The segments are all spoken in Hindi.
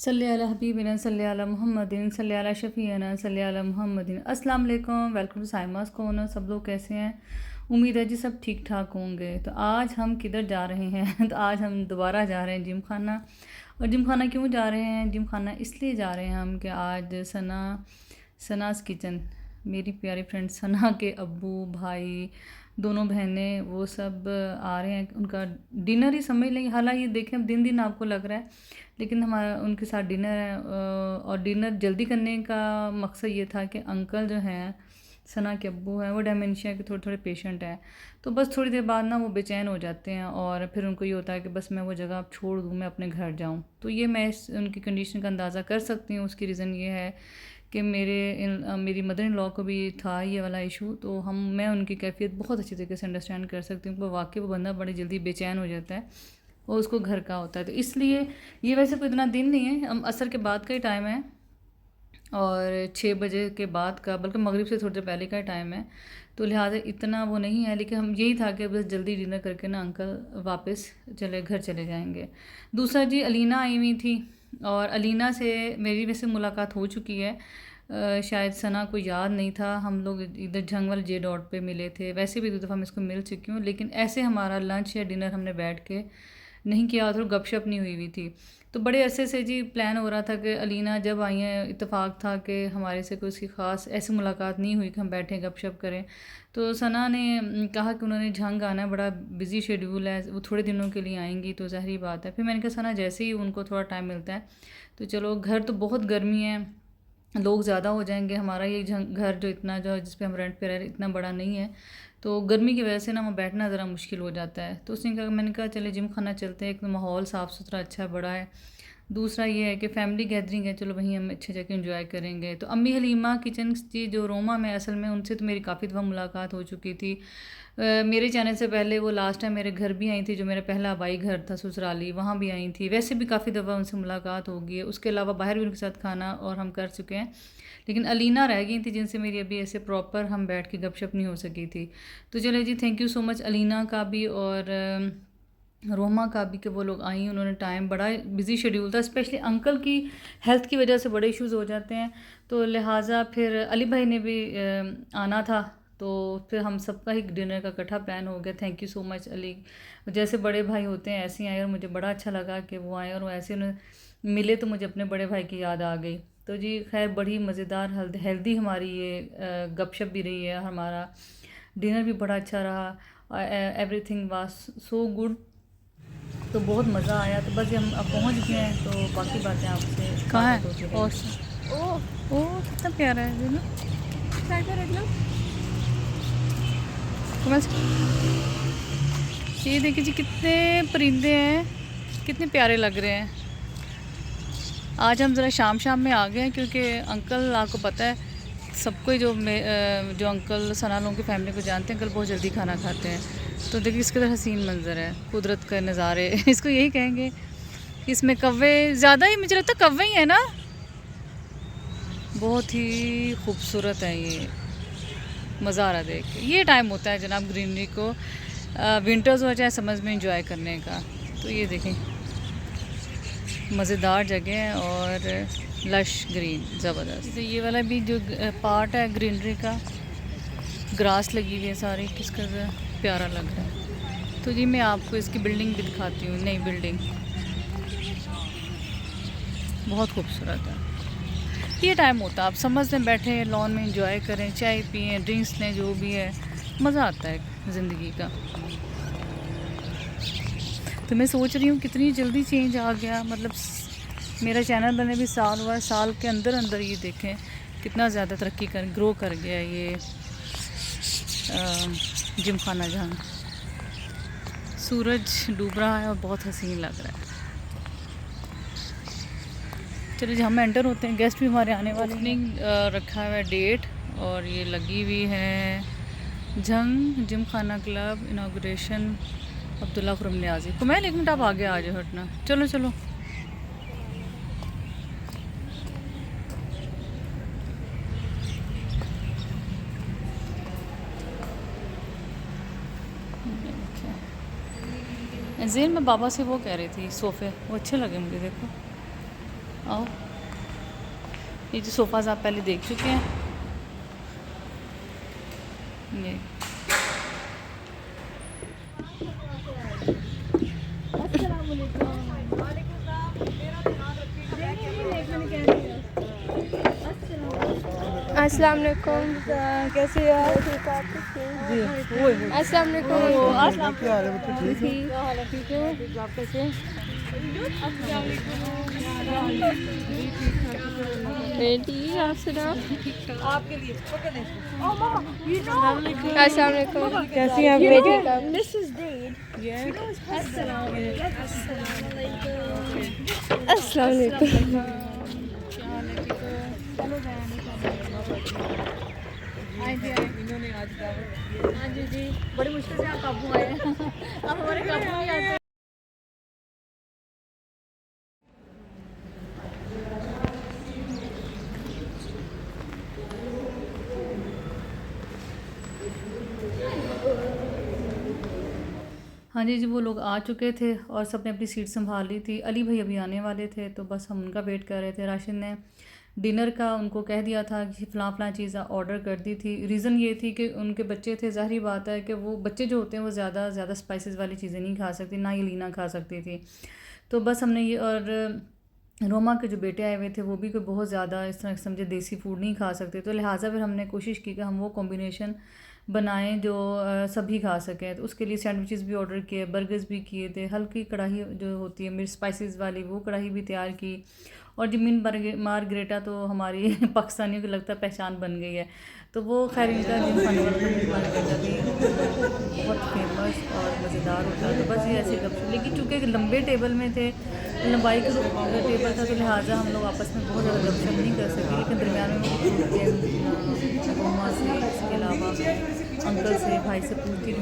सल्ली अला हबीबिना सल्ली अला मुहम्मदिन सल्ली अला शफ़ीना सल्ली अला मुहम्मदिन। अस्सलाम वालेकुम, वेलकम टू साइमास कॉर्नर। सब लोग कैसे हैं? उम्मीद है जी सब ठीक ठाक होंगे। तो आज हम किधर जा रहे हैं? तो आज हम दोबारा जा रहे हैं जिम खाना। और जिम खाना क्यों जा रहे हैं? जिम खाना इसलिए जा रहे हैं हम कि आज सनास किचन, मेरी प्यारी फ्रेंड सना के अब्बू भाई दोनों बहनें वो सब आ रहे हैं। उनका डिनर ही समझ लेंगे, हालांकि देखें दिन दिन आपको लग रहा है, लेकिन हमारा उनके साथ डिनर है। और डिनर जल्दी करने का मकसद ये था कि अंकल जो हैं, सना के अब्बू हैं, वो डेमेंशिया के थोड़े थोड़े पेशेंट हैं। तो बस थोड़ी देर बाद ना वो बेचैन हो जाते हैं और फिर उनको ये होता है कि बस मैं वो जगह अब छोड़ दूँ, मैं अपने घर जाऊँ। तो ये मैं उनकी कंडीशन का अंदाज़ा कर सकती हूँ। उसकी रीज़न ये है कि मेरी मदर इन लॉ को भी था ये वाला इशू। तो मैं उनकी कैफियत बहुत अच्छी तरीके से अंडरस्टैंड कर सकती हूँ। पर वाकई वो बंदा बड़ी जल्दी बेचैन हो जाता है और उसको घर का होता है। तो इसलिए ये वैसे कोई इतना दिन नहीं है, हम असर के बाद का ही टाइम है और 6 बजे के बाद का, बल्कि मगरिब से थोड़ी देर पहले का ही टाइम है। तो लिहाजा इतना वो नहीं है, लेकिन हम यही था कि बस जल्दी डिनर करके ना अंकल वापस घर चले जाएंगे। दूसरा जी, अलीना आई हुई थी और अलीना से मेरी वैसे मुलाकात हो चुकी है। शायद सना को याद नहीं था, हम लोग इधर झंग वाले जे डॉट पे मिले थे। वैसे भी 2 दफ़ा मैं इसको मिल चुकी हूँ, लेकिन ऐसे हमारा लंच या डिनर हमने बैठ के नहीं किया और गपशप नहीं हुई थी। तो बड़े अरसे से जी प्लान हो रहा था कि अलीना जब आई हैं, इत्तेफाक था कि हमारे से कोई उसकी ख़ास ऐसी मुलाकात नहीं हुई कि हम बैठें गपशप करें। तो सना ने कहा कि उन्होंने झंग आना है, बड़ा बिज़ी शेड्यूल है, वो थोड़े दिनों के लिए आएंगी, तो ज़ाहिर बात है। फिर मैंने कहा सना जैसे ही उनको थोड़ा टाइम मिलता है तो चलो। घर तो बहुत गर्मी है, लोग ज़्यादा हो जाएंगे, हमारा ये घर जो जिस पे हम रेंट पे रह रहे इतना बड़ा नहीं है, तो गर्मी की वजह से ना वहाँ बैठना ज़रा मुश्किल हो जाता है। तो उसने कहा, मैंने कहा चले जिम खाना चलते हैं, एक तो माहौल साफ़ सुथरा अच्छा बड़ा है, दूसरा ये है कि फैमिली गैदरिंग है, चलो वहीं हम अच्छे जाके एंजॉय करेंगे। तो अम्मी हलीमा किचन की जो रोमा में, असल में उनसे तो मेरी काफ़ी दफ़ा मुलाकात हो चुकी थी। मेरे जाने से पहले वो लास्ट टाइम मेरे घर भी आई थी, जो मेरा पहला आबाई घर था ससुराली, वहाँ भी आई थी। वैसे भी काफ़ी दफ़ा उनसे मुलाकात हो गई है, उसके अलावा बाहर भी उनके साथ खाना और हम कर चुके हैं। लेकिन अलीना रह गई थी जिनसे मेरी अभी ऐसे प्रॉपर हम बैठ के गपशप नहीं हो सकी थी। तो चले जी, thank you so much Alina का भी और रोमा का भी कि वो लोग आई। उन्होंने टाइम, बड़ा बिज़ी शेड्यूल था, स्पेशली अंकल की हेल्थ की वजह से बड़े इश्यूज़ हो जाते हैं। तो लिहाजा फिर अली भाई ने भी आना था, तो फिर हम सबका ही डिनर का इकट्ठा प्लान हो गया। Thank you so much Ali, जैसे बड़े भाई होते हैं ऐसे ही आए और मुझे बड़ा अच्छा लगा कि वो आए और वो ऐसे उन्हें मिले तो मुझे अपने बड़े भाई की याद आ गई। तो जी खैर, बड़ी मज़ेदार हेल्दी हमारी ये गपशप भी रही है, हमारा डिनर भी बड़ा अच्छा रहा। एवरीथिंग वाज सो गुड, तो बहुत मज़ा आया। तो बस हम अब पहुंच गए हैं, तो बाकी बातें आपसे कहाँ बात है? होती और रहेगी। ओ कितना प्यारा है ये ना। कमल, ये देखिए जी कितने परिंदे हैं, कितने प्यारे लग रहे हैं। आज हम ज़रा शाम शाम में आ गए हैं क्योंकि अंकल, आपको पता है सबको ही, जो अंकल सना लोगों की फैमिली को जानते हैं, अंकल बहुत जल्दी खाना खाते हैं। तो देखिए इसके तरह हसीन मंज़र है, कुदरत के नज़ारे इसको यही कहेंगे। इसमें कव्वे ज़्यादा ही, मुझे लगता है कव्वे ही है ना, बहुत ही खूबसूरत है ये, मज़ा आ रहा देख के। ये टाइम होता है जनाब ग्रीनरी को, विंटर्स हो चाहे समर्स में इंजॉय करने का। तो ये देखें, मज़ेदार जगह है और लश ग्रीन ज़बरदस्त। तो ये वाला भी जो पार्ट है ग्रीनरी का, ग्रास लगी हुई है सारी, किसका प्यारा लग रहा है। तो जी मैं आपको इसकी बिल्डिंग भी दिखाती हूँ, नई बिल्डिंग बहुत खूबसूरत है। ये टाइम होता है आप समझ में बैठे लॉन में इंजॉय करें, चाय पिए, ड्रिंक्स लें, जो भी है, मज़ा आता है ज़िंदगी का। तो मैं सोच रही हूँ कितनी जल्दी चेंज आ गया, मतलब मेरा चैनल बने भी साल हुआ, साल के अंदर अंदर ये देखें कितना ज़्यादा तरक्की कर ग्रो कर गया ये जिम खाना जहाँ। सूरज डूब रहा है और बहुत हसीन लग रहा है। चलिए हम एंटर होते हैं, गेस्ट भी हमारे आने वाले। ओपनिंग रखा हुआ है डेट, और ये लगी हुई है झंग जिम खाना क्लब इनाग्रेशन अब्दुल्ला खुरम न्याजी को। मैं 1 मिनट आप आगे आ जाओ, हटना, चलो चलो। जेन मैं बाबा से वो कह रही थी, सोफ़े वो अच्छे लगे मुझे, देखो आओ, ये जो सोफ़ाज़ आप पहले देख चुके हैं, ये अस्सलाम वालेकुम। कैसे हैं आप? अस्सलाम वालेकुम। ठीक हो? आप कैसे हैं? बेटी आप सुनाओ। अस्सलाम वालेकुम। कैसी हैं आप बेटी? अस्सलाम वालेकुम। हाँ जी जी, बड़ी मुश्किल से आप काबू आए हैं। आप हमारे काबू नहीं आते। हाँ जी जी, वो लोग आ चुके थे और सबने अपनी सीट संभाल ली थी। अली भाई अभी आने वाले थे, तो बस हम उनका वेट कर रहे थे। राशिद ने डिनर का उनको कह दिया था कि फ़लाँ चीज़ ऑर्डर कर दी थी। रीज़न ये थी कि उनके बच्चे थे, ज़ाहिर बात है कि वो बच्चे जो होते हैं वो ज़्यादा स्पाइसेस वाली चीज़ें नहीं खा सकती, ना ही लीना खा सकती थी। तो बस हमने ये, और रोमा के जो बेटे आए हुए थे वो भी कोई बहुत ज़्यादा इस तरह समझे देसी फूड नहीं खा सकते, तो लिहाजा फिर हमने कोशिश की कि हम वो कॉम्बिनेशन बनाएं जो सभी खा सकें। तो उसके लिए सैंडविचेस भी ऑर्डर किए, बर्गर्स भी किए थे, हल्की कढ़ाई जो होती है मिर्च स्पाइसेस वाली वो कढ़ाई भी तैयार की। और जिमिन मार्गरेटा तो हमारी पाकिस्तानियों की लगता है पहचान बन गई है। तो वो खैर इनका जिम खाने वाला मार्गरेटा भी बहुत फेमस और मज़ेदार होता है। तो बस ये ऐसे गप, लेकिन चूँकि लंबे टेबल में थे, लंबाई का टेबल था, तो लिहाजा हम लोग आपस में बहुत ज़्यादा गपशप नहीं कर सके। लेकिन दरमियान में मम्मा से, इसके अलावा अंकल से, भाई से पूछती है,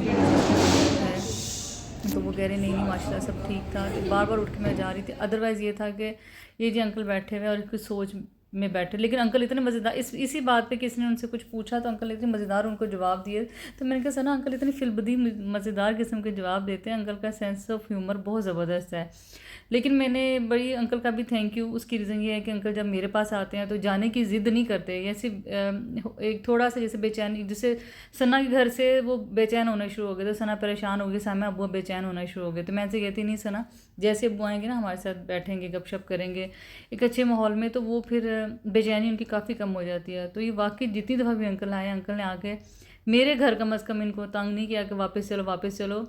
तो वो कह रहे नहीं माशाल्लाह सब ठीक था। तो बार बार उठ के मैं जा रही थी। अदरवाइज़ ये था कि ये जी अंकल बैठे हुए और कुछ सोच में बैठे, लेकिन अंकल इतने मज़ेदार, इसी बात पे किसी ने उनसे कुछ पूछा तो अंकल इतने मज़ेदार उनको जवाब दिए। तो मैंने कहा सना अंकल इतनी फिलबदी मज़ेदार किस्म के जवाब देते हैं, अंकल का सेंस ऑफ ह्यूमर बहुत ज़बरदस्त है। लेकिन मैंने बड़ी अंकल का भी थैंक यू, उसकी रीज़न ये है कि अंकल जब मेरे पास आते हैं तो जाने की ज़िद नहीं करते। जैसे एक थोड़ा सा जैसे बेचैनी, जैसे सना के घर से वो बेचैन होना शुरू हो गए, तो सना परेशान हो गई, सामने अब्बू बेचैन होना शुरू हो गए। तो मैं ऐसे कहती नहीं सना, जैसे अब्बू आएंगे ना हमारे साथ बैठेंगे गपशप करेंगे एक अच्छे माहौल में, तो वो फिर बेचैनी उनकी काफ़ी कम हो जाती है। तो ये वाकई जितनी दफ़ा भी अंकल आए, अंकल ने आके मेरे घर कम अज़ कम इनको तंग नहीं किया कि वापस चलो।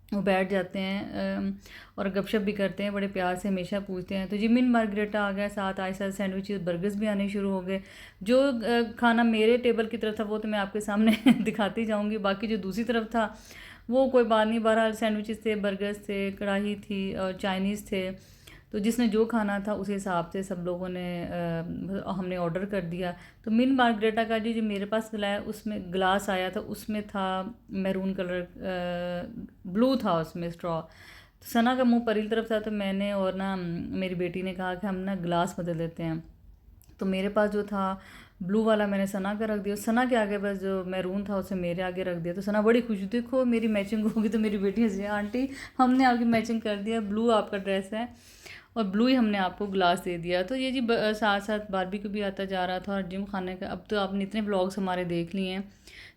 वो बैठ जाते हैं और गपशप भी करते हैं, बड़े प्यार से हमेशा पूछते हैं। तो जिमिन मार्गरेटा आ गया, साथ आए साथ सैंडविचेस बर्गर्स भी आने शुरू हो गए। जो खाना मेरे टेबल की तरफ था वो तो मैं आपके सामने दिखाती जाऊंगी, बाकी जो दूसरी तरफ था वो कोई बात नहीं। बहरहाल सैंडविचेस थे, बर्गर्स थे, कढ़ाई थी और चाइनीज़ थे। तो जिसने जो खाना था उस हिसाब से सब लोगों ने हमने ऑर्डर कर दिया। तो मिन मार्गरेटा का जो मेरे पास लाया उसमें ग्लास आया था, उसमें था मैरून कलर, ब्लू था उसमें स्ट्रॉ। तो सना का मुंह परी तरफ था, तो मैंने और ना मेरी बेटी ने कहा कि हम ना ग्लास बदल लेते हैं। तो मेरे पास जो था ब्लू वाला मैंने सना का रख दिया, सना के आगे बस जो मैरून था उसे मेरे आगे रख दिया। तो सना बड़ी खुश, देखो मेरी मैचिंग होगी। तो मेरी बेटी हंसी, आंटी हमने आपकी मैचिंग कर दिया, ब्लू आपका ड्रेस है और ब्लू ही हमने आपको ग्लास दे दिया। तो ये जी साथ साथ बारबेक्यू भी आता जा रहा था और जिम खाने का। अब तो आपने इतने ब्लॉग्स हमारे देख लिए हैं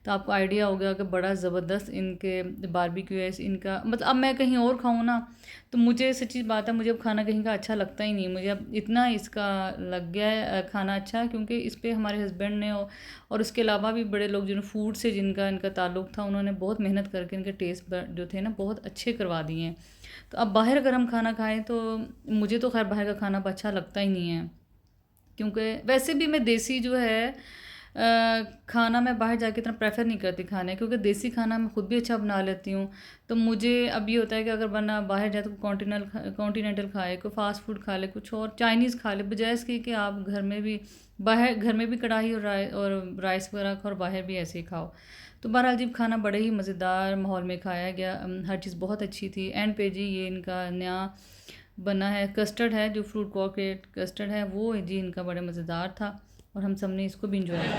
तो आपको आइडिया हो गया कि बड़ा ज़बरदस्त इनके बारबेक्यू है इनका। मतलब अब मैं कहीं और खाऊं ना तो मुझे सच्ची बात है, मुझे अब खाना कहीं का अच्छा लगता ही नहीं। मुझे अब इतना इसका लग गया है खाना अच्छा, क्योंकि इस पर हमारे हस्बैंड ने और उसके अलावा भी बड़े लोग जिन्होंने फूड से जिनका इनका ताल्लुक़ था, उन्होंने बहुत मेहनत करके इनके टेस्ट जो थे ना बहुत अच्छे करवा दिए हैं। तो अब बाहर अगर हम खाना खाएं तो मुझे तो खैर बाहर का खाना अच्छा लगता ही नहीं है, क्योंकि वैसे भी मैं देसी जो है खाना मैं बाहर जाके इतना प्रेफर नहीं करती खाने, क्योंकि देसी खाना मैं ख़ुद भी अच्छा बना लेती हूँ। तो मुझे अब ये होता है कि अगर बना बाहर जाए तो कॉन्टिनेंटल खाए, कोई फास्ट फूड खा ले, कुछ और चाइनीज़ खा ले, बजाय इसके कि आप घर में भी कढ़ाई और राइस वगैरह खाओ और बाहर भी ऐसे ही खाओ। तो बहरहाल जी खाना बड़े ही मज़ेदार माहौल में खाया गया, हर चीज़ बहुत अच्छी थी। एंड पे जी ये इनका नया बना है कस्टर्ड है, जो फ्रूट कॉकटेल कस्टर्ड है वो जी इनका बड़ा मज़ेदार था और हम सब ने इसको भी इंजॉय किया।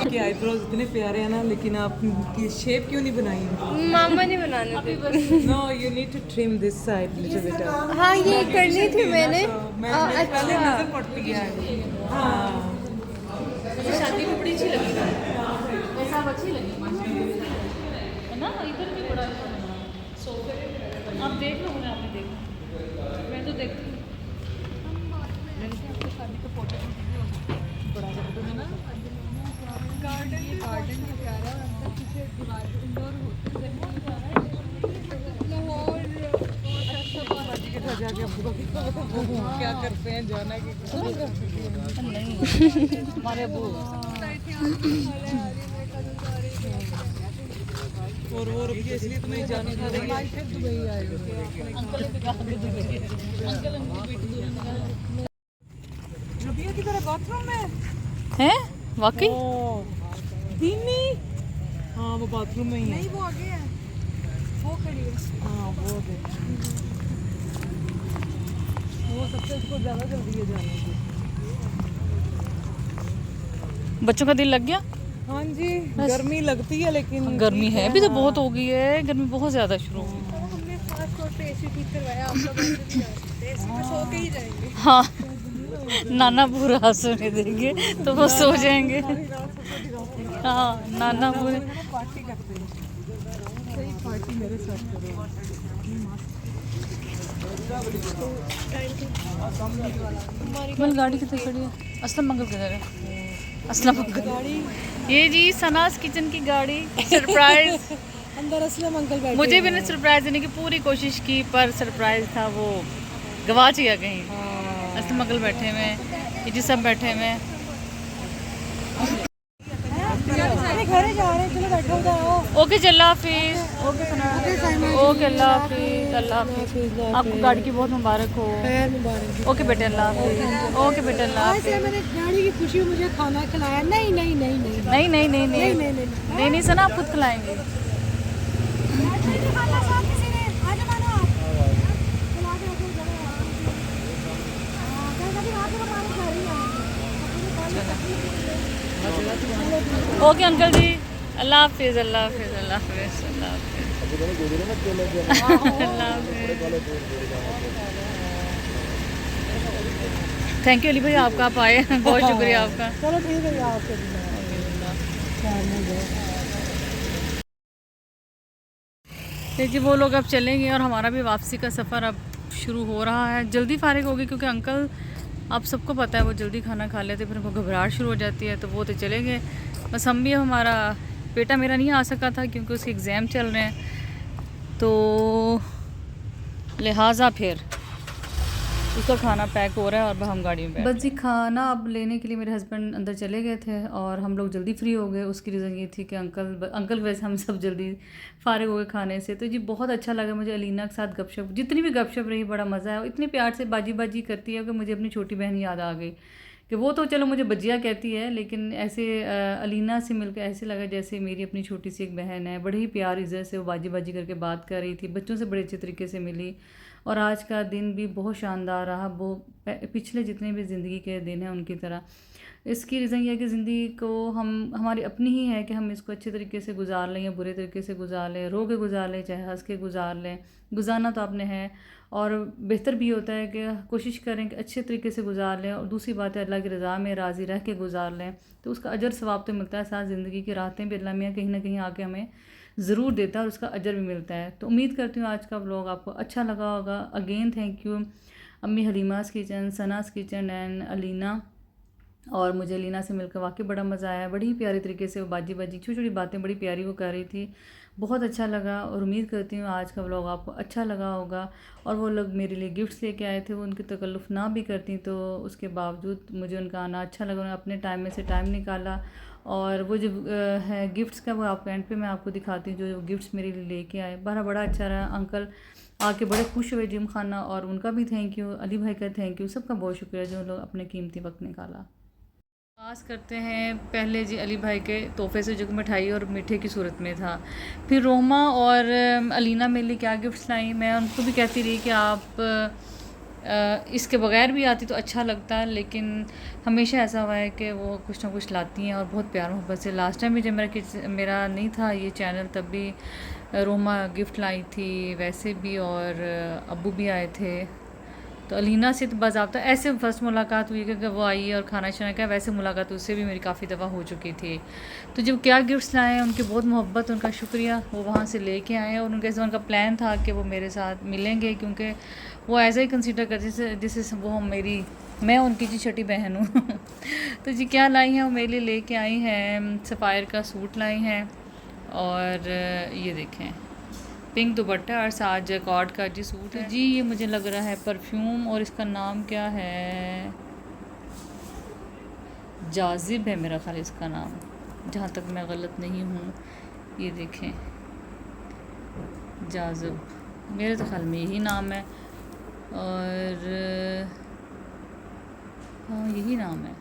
के आईब्रोज इतने प्यारे हैं ना, लेकिन आपकी शेप क्यों नहीं बनाई? मामा ने बनाने थे। No, you need to trim this side little bit. हाँ ये करनी थी मैंने। मैं पहले नजर पड़ती है। हाँ, शादी में बड़ी अच्छी लगी ऐसा अच्छी लगी है ना। इधर भी बड़ा अच्छा बना सोफे। आप देख लो, मुझे आपने देखा, मैं तो देखती हूँ। क्या करते हैं जाना की नहीं हमारे अबू और वो रुकी इसलिए तो नहीं जाने दे रही है। फिर दुबई आए रबिया की तरह बाथरूम में हैं वाकई। दीनी, हाँ वो बाथरूम में ही है। वो आगे है, वो खड़ी है। हाँ वो देख, वो सबसे इसको ज़्यादा जल्दी है जाने की। बच्चों का दिल लग गया। हाँ जी, गर्मी लगती है लेकिन गर्मी है भी तो बहुत हो गई है, गर्मी बहुत ज़्यादा शुरू हो गई। हमने फास्ट फ्लोर पे एसी ठीक करवाया। आप लोग ऐसे नहीं जा सकते, एसी में सो के ही जाएंगे। हाँ नाना पूरा सुने देंगे तो वो सो जाएंगे। हाँ नाना पूरे पार्टी करते हैं। सही पार्टी मेरे साथ करो। मंगल गाड़ी कितनी खड़ी है? असलम मंगल किधर है? असलम मंगल ये जी सनास किचन की गाड़ी। सरप्राइज अंदर असलम अंकल बैठे मुझे भी ने सरप्राइज देने की पूरी कोशिश की, पर सरप्राइज था वो गवाच गया कहीं। असलम अंकल बैठे हुए हैं, ये जी सब बैठे हुए हैं। घरे जा रहे हैं, चलो बैठो जाओ। ओके जी, अल्लाह हाफिज़। ओके अल्लाह हाफिज़, अल्लाह हाफिज़। आपको गाड़ी की बहुत मुबारक हो। ओके बेटे अल्लाह हाफिज़। ओके बेटे अल्लाह हाफिज़। मैंने गाड़ी की खुशी में मुझे खाना खिलाया। नहीं नहीं नहीं नहीं नहीं नहीं नहीं नहीं नहीं नहीं सना, आप खुद खिलाएंगे। ओके अंकल जी, अल्लाह हाफिज़, अल्लाह हाफिज़, अल्लाह हाफिज़, अल्लाह हाफिज़, अल्लाह हाफिज़। थैंक यू अली भाई, आपका आप आए, बहुत शुक्रिया आपका। चलो ठीक है आपके देखिए वो लोग अब चलेंगे और हमारा भी वापसी का सफ़र अब शुरू हो रहा है। जल्दी फारिग होगी क्योंकि अंकल, आप सबको पता है, वो जल्दी खाना खा लेते, फिर उनको घबराहट शुरू हो जाती है, तो वो तो चले गए। बस हम भी, हमारा बेटा मेरा नहीं आ सका था क्योंकि उसके एग्ज़ाम चल रहे हैं, तो लिहाजा फिर उसका खाना पैक हो रहा है और हम गाड़ी में बैठ। बस जी खाना अब लेने के लिए मेरे हस्बैंड अंदर चले गए थे और हम लोग जल्दी फ्री हो गए। उसकी रीज़न ये थी कि अंकल वैसे हम सब जल्दी फारिग हो गए खाने से। तो जी बहुत अच्छा लगा मुझे अलीना के साथ गपशप, जितनी भी गपशप रही बड़ा मज़ा है। इतने प्यार से बाजी बाजी करती है कि मुझे अपनी छोटी बहन याद आ गई, कि वो तो चलो मुझे बजिया कहती है, लेकिन ऐसे अलीना से मिलकर ऐसे लगा जैसे मेरी अपनी छोटी सी एक बहन है। बड़ी ही प्यार इज़्ज़त से वो बाजी बाजी करके बात कर रही थी, बच्चों से बड़े अच्छे तरीके से मिली। और आज का दिन भी बहुत शानदार रहा, वो पिछले जितने भी ज़िंदगी के दिन हैं उनकी तरह। इसकी रीज़न ये है कि ज़िंदगी को हमारी अपनी ही है कि हम इसको अच्छे तरीके से गुजार लें या बुरे तरीके से गुजार लें, रो के गुजार लें चाहे हंस के गुजार लें। गुजारना तो आपने है, और बेहतर भी होता है कि कोशिश करें कि अच्छे तरीके से गुजार लें। और दूसरी बात है अल्लाह की रज़ा में राज़ी रह के गुजार लें, तो उसका अजर सवाब तो मिलता है। साथ ज़िंदगी की राहतें भी अल्लाह मियाँ कहीं ना कहीं आके हमें ज़रूर देता है और उसका अजर भी मिलता है। तो उम्मीद करती हूँ आज का व्लॉग आपको अच्छा लगा होगा। अगेन थैंक यू अम्मी हलीमास kitchen, Sanas kitchen and Alina. और मुझे अलीना से मिलकर वाकई बड़ा मज़ा आया। बड़ी ही प्यारी तरीके से वो बाजी बाजी छोटी छोटी बातें बड़ी प्यारी वो कर रही थी, बहुत अच्छा लगा। और उम्मीद करती हूँ आज का व्लॉग आपको अच्छा लगा होगा। और वो लोग मेरे लिए गिफ्ट्स लेके आए थे, वो उनकी तकल्लुफ़ ना भी करती तो उसके बावजूद मुझे उनका आना अच्छा लगा। उन्होंने अपने टाइम में से टाइम निकाला और वो जो है गिफ्ट्स का, वो आपको एंड पे मैं आपको दिखाती हूँ जो गिफ्ट्स मेरे लिए लेके आए। बड़ा अच्छा रहा, अंकल आके बड़े खुश हुए जिम खाना, और उनका भी थैंक यू, अली भाई का थैंक यू, सबका बहुत शुक्रिया जो लोग अपने कीमती वक्त निकाला। पास करते हैं पहले जी अली भाई के तोहफे से, जो मिठाई और मीठे की सूरत में था। फिर रोमा और अलीना मेरे लिए क्या गिफ्ट्स लाई, मैं उनको भी कहती रही कि आप इसके बगैर भी आती तो अच्छा लगता, लेकिन हमेशा ऐसा हुआ है कि वो कुछ ना कुछ लाती हैं और बहुत प्यार मोहब्बत से। लास्ट टाइम भी जब मेरा नहीं था ये चैनल, तब भी रोमा गिफ्ट लाई थी वैसे भी, और अब्बू भी आए थे। तो अलीना से तो बाज़ाब्ता ऐसे फ़र्स्ट मुलाकात हुई कि वो आई और खाना शाना का, वैसे मुलाकात उससे भी मेरी काफ़ी दफ़ा हो चुकी थी। तो जब क्या गिफ्ट्स लाए हैं, उनकी बहुत मोहब्बत, उनका शुक्रिया, वो वहाँ से लेके आए हैं। और उनका प्लान था कि वो मेरे साथ मिलेंगे, क्योंकि वो ऐसा ही कंसिडर करते जैसे वो मैं उनकी जी छोटी बहन हूँ। तो जी क्या लाई हैं, वो मेरे लिए लेके आई हैं सफ़ायर का सूट लाई हैं, और ये देखें पिंक दुपट्टा और साथ जैकॉर्ड का जी सूट है जी। ये मुझे लग रहा है परफ्यूम, और इसका नाम क्या है, जाजिब है मेरा ख्याल इसका नाम, जहाँ तक मैं गलत नहीं हूँ। ये देखें जाजिब, मेरे तो ख्याल में यही नाम है, और हाँ यही नाम है।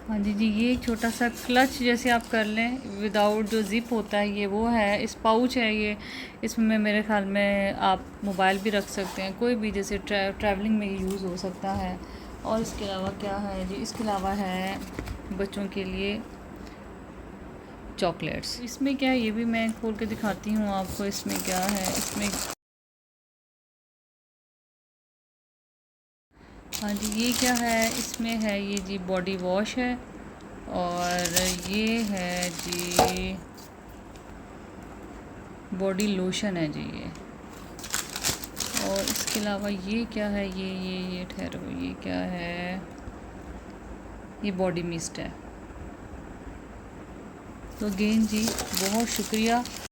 हाँ जी ये एक छोटा सा क्लच जैसे आप कर लें विदाउट जो ज़िप होता है, ये वो है, इस पाउच है ये, इसमें मेरे ख़्याल में आप मोबाइल भी रख सकते हैं, कोई भी जैसे ट्रैवलिंग में यूज़ हो सकता है। और इसके अलावा क्या है जी, इसके अलावा है बच्चों के लिए चॉकलेट्स। इसमें क्या है ये भी मैं खोल के दिखाती हूँ आपको, इसमें क्या है, इसमें हाँ जी ये क्या है, इसमें है ये जी बॉडी वॉश है, और ये है जी बॉडी लोशन है जी ये। और इसके अलावा ये क्या है, ये ठहरो, ये क्या है, ये बॉडी मिस्ट है। तो अगेन जी बहुत शुक्रिया।